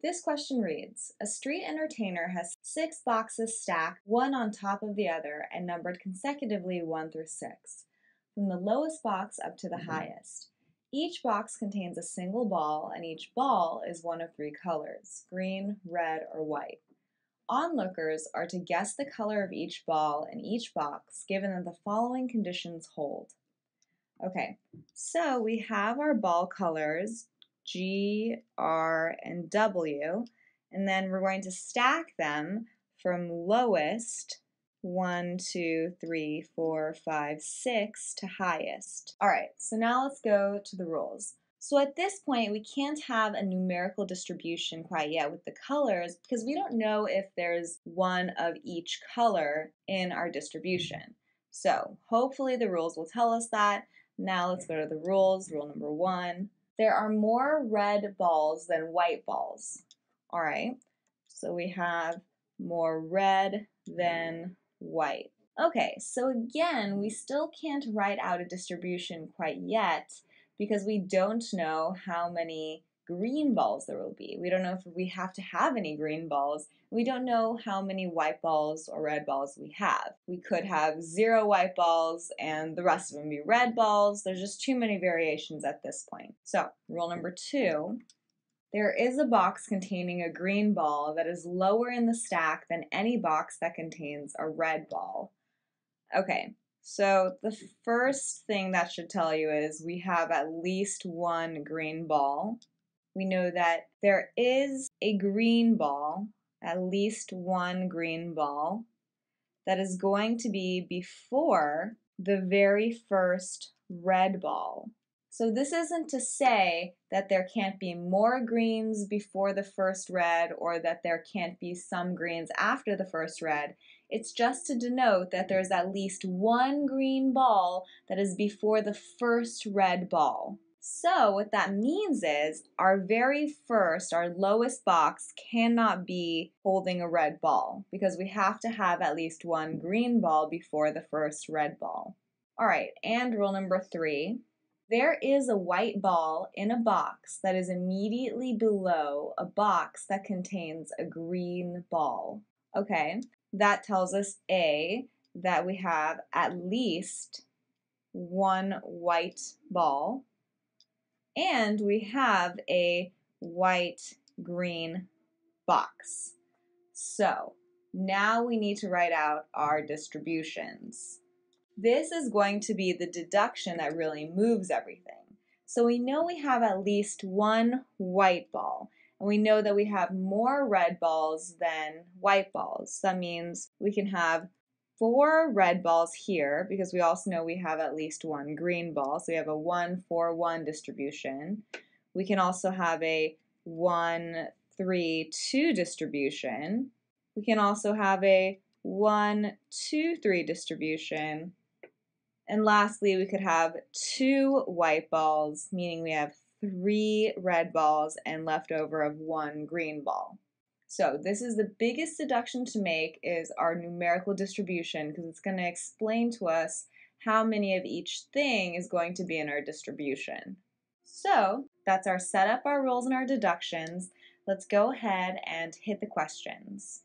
This question reads, a street entertainer has 6 boxes stacked, one on top of the other, and numbered consecutively 1 through 6, from the lowest box up to the highest. Each box contains a single ball, and each ball is one of 3 colors, green, red, or white. Onlookers are to guess the color of each ball in each box, given that the following conditions hold. Okay, so we have our ball colors, G, R, and W, and then we're going to stack them from lowest, 1, 2, 3, 4, 5, 6, to highest. All right, so now let's go to the rules. So at this point, we can't have a numerical distribution quite yet with the colors because we don't know if there's one of each color in our distribution. So hopefully the rules will tell us that. Now let's go to the rules. Rule number 1. There are more red balls than white balls. All right, so we have more red than white. Okay, so again, we still can't write out a distribution quite yet because we don't know how many green balls there will be. We don't know if we have to have any green balls. We don't know how many white balls or red balls we have. We could have 0 white balls and the rest of them be red balls. There's just too many variations at this point. So, rule number 2, there is a box containing a green ball that is lower in the stack than any box that contains a red ball. Okay, so the first thing that should tell you is we have at least 1 green ball. We know that there is a green ball, at least 1 green ball, that is going to be before the very first red ball. So this isn't to say that there can't be more greens before the first red or that there can't be some greens after the first red. It's just to denote that there's at least 1 green ball that is before the first red ball. So what that means is our very first, our lowest box cannot be holding a red ball because we have to have at least 1 green ball before the first red ball. All right, and rule number 3. There is a white ball in a box that is immediately below a box that contains a green ball. Okay, that tells us A, that we have at least 1 white ball, and we have a white-green box. So now we need to write out our distributions. This is going to be the deduction that really moves everything. So we know we have at least 1 white ball, and we know that we have more red balls than white balls. That means we can have 4 red balls here because we also know we have at least 1 green ball. So we have a 1, 4, 1 distribution. We can also have a 1, 3, 2 distribution. We can also have a 1, 2, 3 distribution. And lastly, we could have 2 white balls, meaning we have 3 red balls and left over of 1 green ball. So this is the biggest deduction to make is our numerical distribution because it's going to explain to us how many of each thing is going to be in our distribution. So that's our setup, our rules, and our deductions. Let's go ahead and hit the questions.